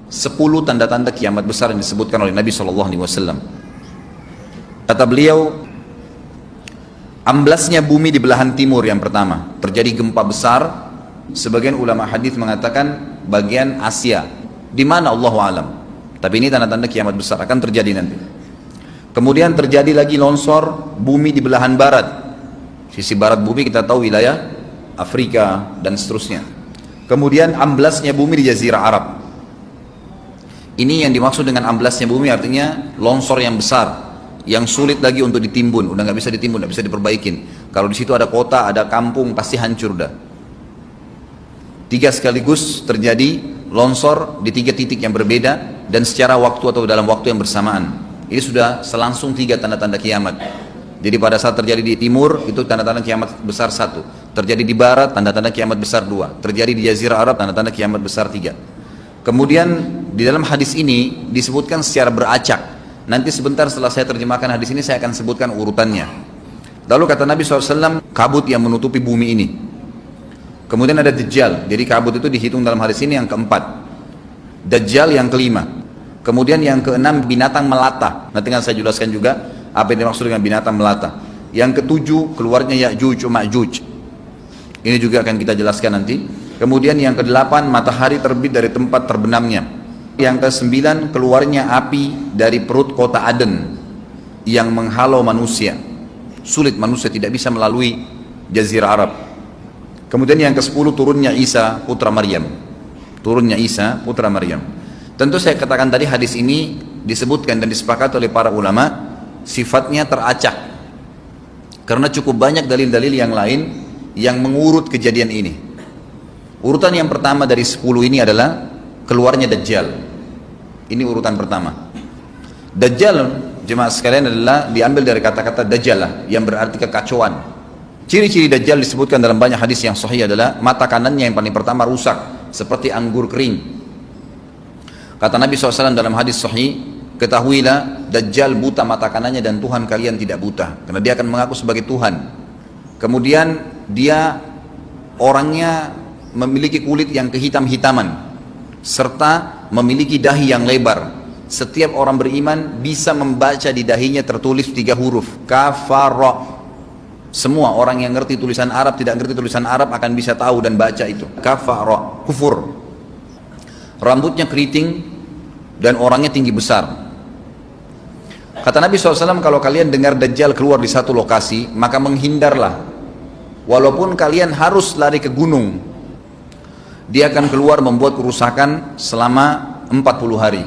10 tanda-tanda kiamat besar yang disebutkan oleh Nabi SAW. Kata beliau, amblasnya bumi di belahan timur yang pertama, terjadi gempa besar. Sebagian ulama hadis mengatakan bagian Asia, di mana Allahu alam. Tapi ini tanda-tanda kiamat besar akan terjadi nanti. Kemudian terjadi lagi longsor bumi di belahan barat. Sisi barat bumi kita tahu wilayah Afrika dan seterusnya. Kemudian amblasnya bumi di Jazirah Arab. Ini yang dimaksud dengan amblasnya bumi, artinya longsor yang besar, yang sulit lagi untuk ditimbun, udah nggak bisa ditimbun, nggak bisa diperbaikin. Kalau di situ ada kota, ada kampung, pasti hancur dah. 3 sekaligus terjadi longsor di 3 titik yang berbeda dan secara waktu atau dalam waktu yang bersamaan. Ini sudah selangsung 3 tanda-tanda kiamat. Jadi pada saat terjadi di timur itu tanda-tanda kiamat besar 1, terjadi di barat tanda-tanda kiamat besar 2, terjadi di Jazirah Arab tanda-tanda kiamat besar 3. Kemudian di dalam hadis ini disebutkan secara beracak. Nanti sebentar setelah saya terjemahkan hadis ini saya akan sebutkan urutannya. Lalu kata Nabi SAW, kabut yang menutupi bumi ini. Kemudian ada Dajjal, jadi kabut itu dihitung dalam hadis ini yang keempat. Dajjal yang kelima. Kemudian yang keenam binatang melata. Nanti akan saya jelaskan juga apa yang dimaksud dengan binatang melata. Yang ketujuh keluarnya Ya'juj Ma'juj. Ini juga akan kita jelaskan nanti. Kemudian yang kedelapan matahari terbit dari tempat terbenamnya. Yang kesembilan keluarnya api dari perut kota Aden yang menghalau manusia. Sulit, manusia tidak bisa melalui Jazirah Arab. Kemudian yang ke-10 turunnya Isa putra Maryam. Turunnya Isa putra Maryam. Tentu saya katakan tadi hadis ini disebutkan dan disepakati oleh para ulama sifatnya teracak. Karena cukup banyak dalil-dalil yang lain yang mengurut kejadian ini. Urutan yang pertama dari 10 ini adalah keluarnya Dajjal. Ini urutan pertama. Dajjal, jemaah sekalian, adalah diambil dari kata-kata Dajjalah yang berarti kekacauan. Ciri-ciri Dajjal disebutkan dalam banyak hadis yang sahih adalah mata kanannya yang paling pertama rusak seperti anggur kering. Kata Nabi SAW dalam hadis sahih, ketahuilah Dajjal buta mata kanannya dan Tuhan kalian tidak buta, karena dia akan mengaku sebagai Tuhan. Kemudian dia orangnya memiliki kulit yang kehitam-hitaman serta memiliki dahi yang lebar. Setiap orang beriman bisa membaca di dahinya tertulis 3 huruf, kafara. Semua orang yang ngerti tulisan Arab, tidak ngerti tulisan Arab akan bisa tahu dan baca itu. Kafara, kufur. Rambutnya keriting dan orangnya tinggi besar. Kata Nabi SAW, kalau kalian dengar Dajjal keluar di satu lokasi, maka menghindarlah. Walaupun kalian harus lari ke gunung, dia akan keluar membuat kerusakan selama 40 hari.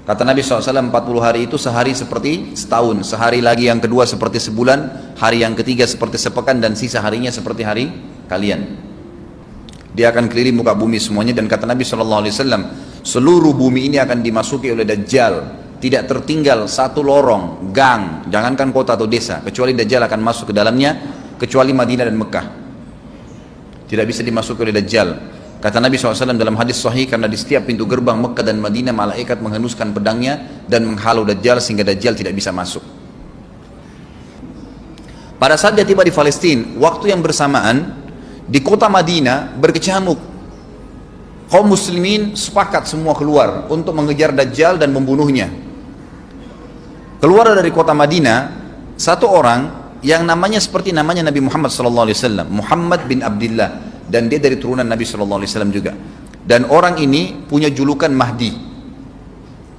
Kata Nabi SAW, 40 hari itu sehari seperti setahun, sehari lagi yang kedua seperti sebulan, hari yang ketiga seperti sepekan, dan sisa harinya seperti hari kalian. Dia akan keliling muka bumi semuanya, dan kata Nabi SAW, seluruh bumi ini akan dimasuki oleh Dajjal. Tidak tertinggal satu lorong, gang, jangankan kota atau desa, kecuali Dajjal akan masuk ke dalamnya, kecuali Madinah dan Mekah. Tidak bisa dimasuki oleh Dajjal. Kata Nabi SAW dalam hadis sahih, karena di setiap pintu gerbang Mekah dan Madinah malaikat menghenuskan pedangnya dan menghalau Dajjal sehingga Dajjal tidak bisa masuk. Pada saat dia tiba di Palestina, waktu yang bersamaan di kota Madinah berkecamuk. Kaum muslimin sepakat semua keluar untuk mengejar Dajjal dan membunuhnya. Keluar dari kota Madinah satu orang yang namanya seperti namanya Nabi Muhammad SAW, Muhammad bin Abdullah. Dan dia dari turunan Nabi SAW juga. Dan orang ini punya julukan Mahdi,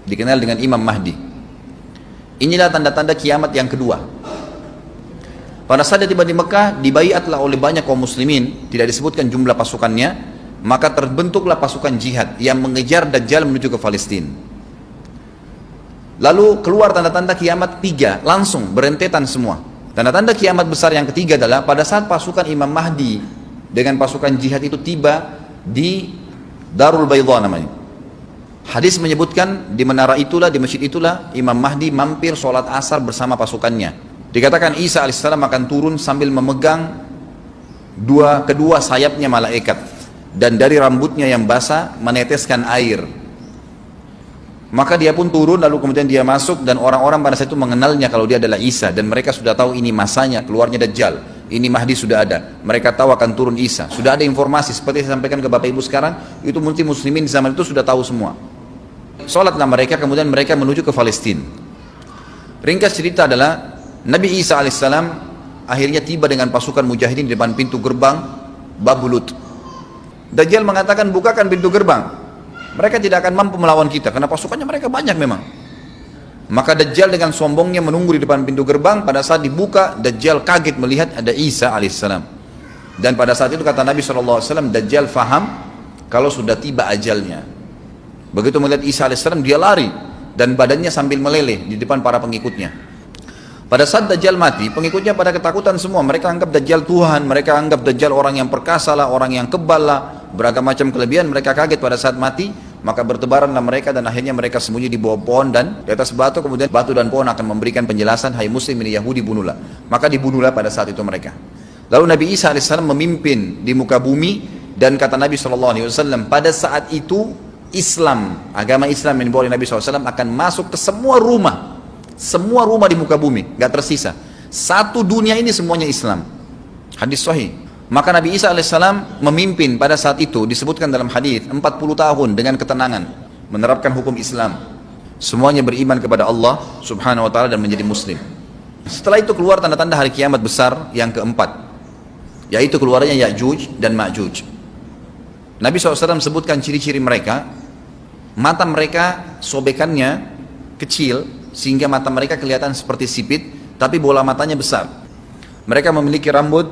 dikenal dengan Imam Mahdi. Inilah tanda-tanda kiamat yang kedua. Pada saat dia tiba di Mekah, dibaiatlah oleh banyak kaum muslimin, tidak disebutkan jumlah pasukannya, maka terbentuklah pasukan jihad yang mengejar Dajjal menuju ke Palestina. Lalu keluar tanda-tanda kiamat 3, langsung berentetan semua. Tanda-tanda kiamat besar yang ketiga adalah pada saat pasukan Imam Mahdi dengan pasukan jihad itu tiba di Darul Baydha namanya. Hadis menyebutkan di menara itulah, di masjid itulah Imam Mahdi mampir sholat asar bersama pasukannya. Dikatakan Isa alaihissalam akan turun sambil memegang kedua sayapnya malaikat, dan dari rambutnya yang basah meneteskan air. Maka dia pun turun, lalu kemudian dia masuk, dan orang-orang pada saat itu mengenalnya kalau dia adalah Isa, dan mereka sudah tahu ini masanya keluarnya Dajjal. Ini Mahdi sudah ada, mereka tahu akan turun Isa, sudah ada informasi seperti saya sampaikan ke Bapak Ibu sekarang, itu muslimin di zaman itu sudah tahu semua. Sholatlah mereka, kemudian mereka menuju ke Palestina. Ringkas cerita adalah Nabi Isa alaihissalam akhirnya tiba dengan pasukan mujahidin di depan pintu gerbang Babulut. Dajjal mengatakan, bukakan pintu gerbang, mereka tidak akan mampu melawan kita karena pasukannya mereka banyak memang. Maka Dajjal dengan sombongnya menunggu di depan pintu gerbang. Pada saat dibuka, Dajjal kaget melihat ada Isa alaihissalam. Dan pada saat itu kata Nabi SAW, Dajjal faham kalau sudah tiba ajalnya. Begitu melihat Isa alaihissalam, dia lari dan badannya sambil meleleh di depan para pengikutnya. Pada saat Dajjal mati, pengikutnya pada ketakutan semua. Mereka anggap Dajjal Tuhan, mereka anggap Dajjal orang yang perkasa lah, orang yang kebal lah, beragam macam kelebihan. Mereka kaget pada saat mati, maka bertebaranlah mereka dan akhirnya mereka sembunyi di bawah pohon dan di atas batu. Kemudian batu dan pohon akan memberikan penjelasan, hai muslim ini Yahudi, bunuhlah. Maka dibunuhlah pada saat itu mereka. Lalu Nabi Isa alaihissalam memimpin di muka bumi, dan kata Nabi SAW, pada saat itu Islam, agama Islam yang dibawa oleh Nabi SAW akan masuk ke semua rumah di muka bumi, gak tersisa. Satu dunia ini semuanya Islam. Hadis sahih. Maka Nabi Isa alaihissalam memimpin pada saat itu, disebutkan dalam hadis 40 tahun dengan ketenangan menerapkan hukum Islam. Semuanya beriman kepada Allah subhanahu wa ta'ala dan menjadi muslim. Setelah itu keluar tanda-tanda hari kiamat besar yang keempat, yaitu keluarnya Ya'juj dan Ma'juj. Nabi SAW sebutkan ciri-ciri mereka. Mata mereka sobekannya kecil sehingga mata mereka kelihatan seperti sipit, tapi bola matanya besar. Mereka memiliki rambut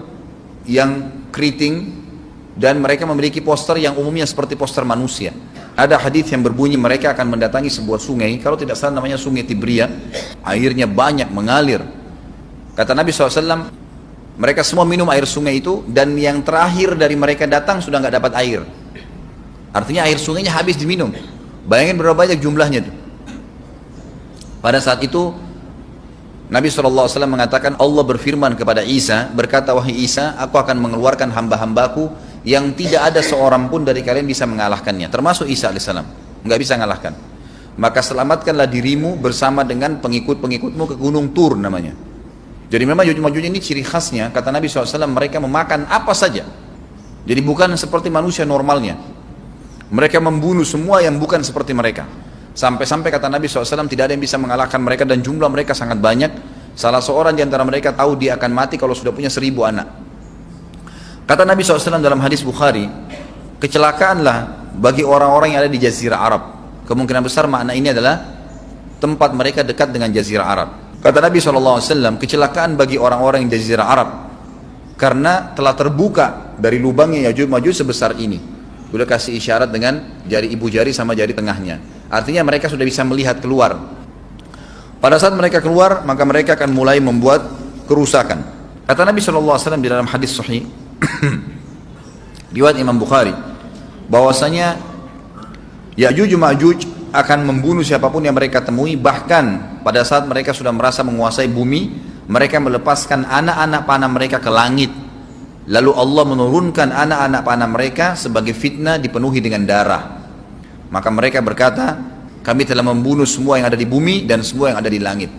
yang keriting dan mereka memiliki poster yang umumnya seperti poster manusia. Ada hadis yang berbunyi mereka akan mendatangi sebuah sungai, kalau tidak salah namanya sungai Tibria, airnya banyak mengalir. Kata Nabi SAW, mereka semua minum air sungai itu, dan yang terakhir dari mereka datang sudah nggak dapat air. Artinya air sungainya habis diminum. Bayangin berapa banyak jumlahnya itu. Pada saat itu Nabi SAW mengatakan, Allah berfirman kepada Isa, berkata, wahai Isa, aku akan mengeluarkan hamba-hambaku yang tidak ada seorang pun dari kalian bisa mengalahkannya, termasuk Isa alaihissalam, nggak bisa mengalahkan. Maka selamatkanlah dirimu bersama dengan pengikut-pengikutmu ke Gunung Tur namanya. Jadi memang Ya'juj ini ciri khasnya, kata Nabi SAW, mereka memakan apa saja. Jadi bukan seperti manusia normalnya. Mereka membunuh semua yang bukan seperti mereka. Sampai-sampai kata Nabi SAW, tidak ada yang bisa mengalahkan mereka dan jumlah mereka sangat banyak. Salah seorang di antara mereka tahu dia akan mati kalau sudah punya 1000 anak. Kata Nabi SAW dalam hadis Bukhari, kecelakaanlah bagi orang-orang yang ada di Jazirah Arab. Kemungkinan besar makna ini adalah tempat mereka dekat dengan Jazirah Arab. Kata Nabi SAW, kecelakaan bagi orang-orang yang di Jazirah Arab karena telah terbuka dari lubangnya Ya'juj Ma'juj sebesar ini. Sudah kasih isyarat dengan jari ibu jari sama jari tengahnya. Artinya mereka sudah bisa melihat keluar. Pada saat mereka keluar, maka mereka akan mulai membuat kerusakan. Kata Nabi SAW di dalam hadis sahih riwayat Imam Bukhari, bahwasanya Ya'juj Ma'juj akan membunuh siapapun yang mereka temui. Bahkan pada saat mereka sudah merasa menguasai bumi, mereka melepaskan anak-anak panah mereka ke langit. Lalu Allah menurunkan anak-anak panah mereka sebagai fitnah dipenuhi dengan darah. Maka mereka berkata, kami telah membunuh semua yang ada di bumi dan semua yang ada di langit.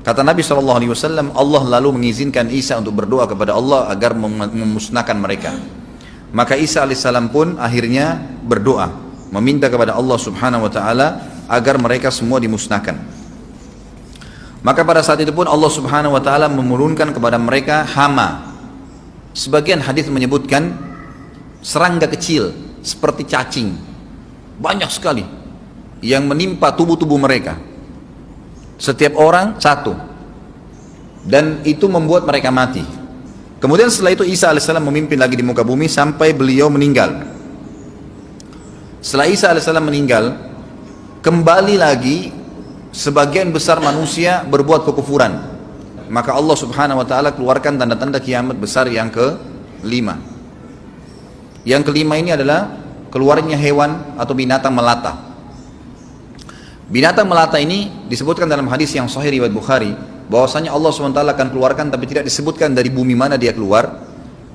Kata Nabi SAW, Allah lalu mengizinkan Isa untuk berdoa kepada Allah agar memusnahkan mereka. Maka Isa alaihissalam pun akhirnya berdoa, meminta kepada Allah subhanahu wa ta'ala agar mereka semua dimusnahkan. Maka pada saat itu pun Allah subhanahu wa ta'ala menurunkan kepada mereka hama. Sebagian hadis menyebutkan serangga kecil seperti cacing, banyak sekali yang menimpa tubuh-tubuh mereka. Setiap orang satu, dan itu membuat mereka mati. Kemudian setelah itu Isa alaihissalam memimpin lagi di muka bumi sampai beliau meninggal. Setelah Isa alaihissalam meninggal, kembali lagi sebagian besar manusia berbuat kekufuran. Maka Allah subhanahu wa ta'ala keluarkan tanda-tanda kiamat besar yang kelima. Yang kelima ini adalah keluarnya hewan atau binatang melata. Binatang melata ini disebutkan dalam hadis yang sahih riwayat Bukhari, bahwasanya Allah SWT akan keluarkan, tapi tidak disebutkan dari bumi mana dia keluar.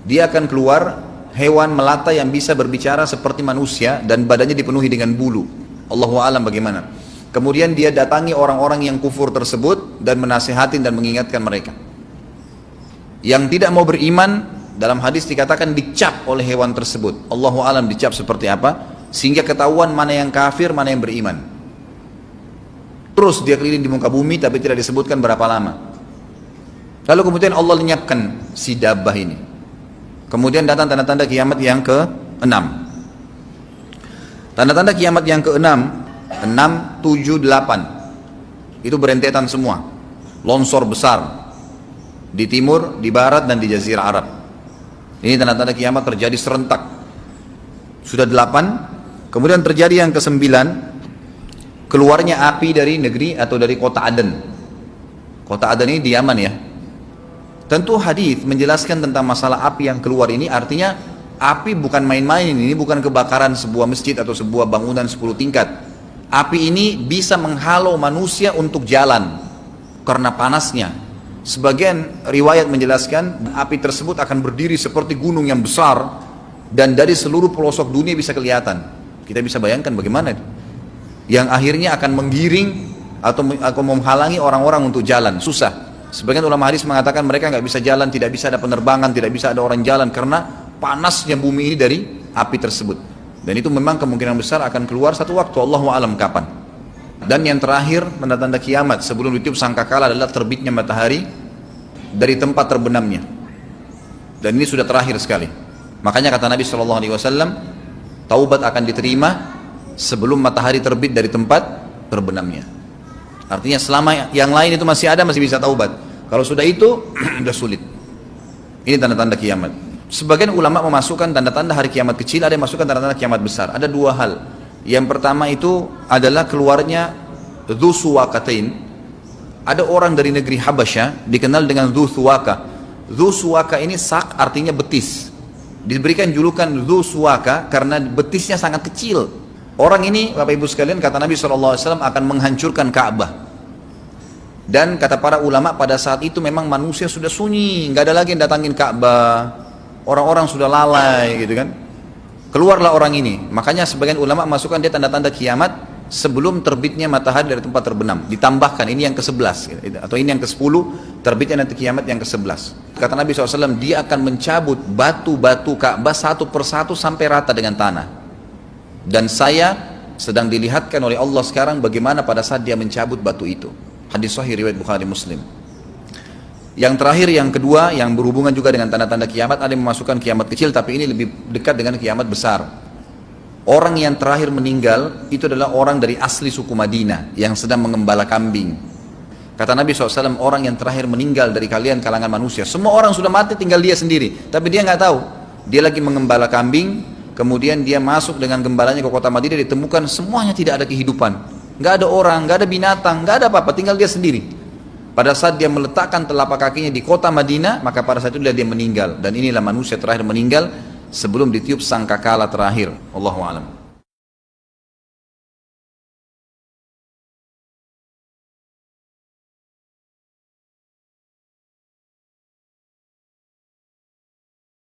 Dia akan keluar hewan melata yang bisa berbicara seperti manusia dan badannya dipenuhi dengan bulu. Allahu a'lam bagaimana. Kemudian dia datangi orang-orang yang kufur tersebut dan menasihatin dan mengingatkan mereka. Yang tidak mau beriman, dalam hadis dikatakan dicap oleh hewan tersebut. Allahu a'lam dicap seperti apa, sehingga ketahuan mana yang kafir, mana yang beriman. Terus dia keliling di muka bumi tapi tidak disebutkan berapa lama. Lalu kemudian Allah lenyapkan si dabbah ini. Kemudian datang tanda-tanda kiamat yang ke-6. Tanda-tanda kiamat yang ke-6, 6, 7, 8. Itu berentetan semua. Longsor besar di timur, di barat, dan di Jazirah Arab. Ini tanda-tanda kiamat terjadi serentak. Sudah 8. Kemudian terjadi yang ke-9, keluarnya api dari negeri atau dari kota Aden. Kota Aden ini di Yaman ya. Tentu hadis menjelaskan tentang masalah api yang keluar ini, artinya api bukan main-main, ini bukan kebakaran sebuah masjid atau sebuah bangunan 10 tingkat. Api ini bisa menghalau manusia untuk jalan karena panasnya. Sebagian riwayat menjelaskan api tersebut akan berdiri seperti gunung yang besar dan dari seluruh pelosok dunia bisa kelihatan. Kita bisa bayangkan bagaimana itu. Yang akhirnya akan menggiring atau menghalangi orang-orang untuk jalan, susah. Sebagian ulama hadis mengatakan mereka nggak bisa jalan, tidak bisa ada penerbangan, tidak bisa ada orang jalan karena panasnya bumi ini dari api tersebut. Dan itu memang kemungkinan besar akan keluar satu waktu, Allahu a'lam kapan. Dan yang terakhir, tanda-tanda kiamat sebelum ditiup sangkakala adalah terbitnya matahari dari tempat terbenamnya. Dan ini sudah terakhir sekali. Makanya kata Nabi SAW, taubat akan diterima sebelum matahari terbit dari tempat terbenamnya. Artinya selama yang lain itu masih ada, masih bisa taubat. Kalau sudah itu, sudah sulit. Ini tanda-tanda kiamat. Sebagian ulama memasukkan tanda-tanda hari kiamat kecil, ada yang masukkan tanda-tanda kiamat besar. Ada dua hal. Yang pertama itu adalah keluarnya Dzu Suwakatain. Ada orang dari negeri Habasyah dikenal dengan Dzu Suwaka. Dzu Suwaka ini sak artinya betis. Diberikan julukan Dzu Suwaka karena betisnya sangat kecil. Orang ini Bapak Ibu sekalian kata Nabi SAW akan menghancurkan Ka'bah. Dan kata para ulama pada saat itu memang manusia sudah sunyi, nggak ada lagi yang datangin Ka'bah. Orang-orang sudah lalai gitu kan. Keluarlah orang ini. Makanya sebagian ulama masukkan dia tanda-tanda kiamat sebelum terbitnya matahari dari tempat terbenam. Ditambahkan ini yang ke-11 gitu. Atau ini yang ke-10, terbitnya nanti kiamat yang ke-11. Kata Nabi SAW, dia akan mencabut batu-batu Ka'bah satu persatu sampai rata dengan tanah. Dan saya sedang dilihatkan oleh Allah sekarang bagaimana pada saat dia mencabut batu itu. Hadis sahih riwayat Bukhari Muslim. Yang terakhir, yang kedua, yang berhubungan juga dengan tanda-tanda kiamat, ada yang memasukkan kiamat kecil, tapi ini lebih dekat dengan kiamat besar. Orang yang terakhir meninggal, itu adalah orang dari asli suku Madinah, yang sedang mengembala kambing. Kata Nabi SAW, orang yang terakhir meninggal dari kalian kalangan manusia. Semua orang sudah mati, tinggal dia sendiri. Tapi dia nggak tahu. Dia lagi mengembala kambing, kemudian dia masuk dengan gembalanya ke kota Madinah, ditemukan semuanya tidak ada kehidupan. Nggak ada orang, nggak ada binatang, nggak ada apa-apa, tinggal dia sendiri. Pada saat dia meletakkan telapak kakinya di kota Madinah, maka pada saat itu dia meninggal. Dan inilah manusia terakhir meninggal sebelum ditiup sangkakala terakhir. Allahu a'lam.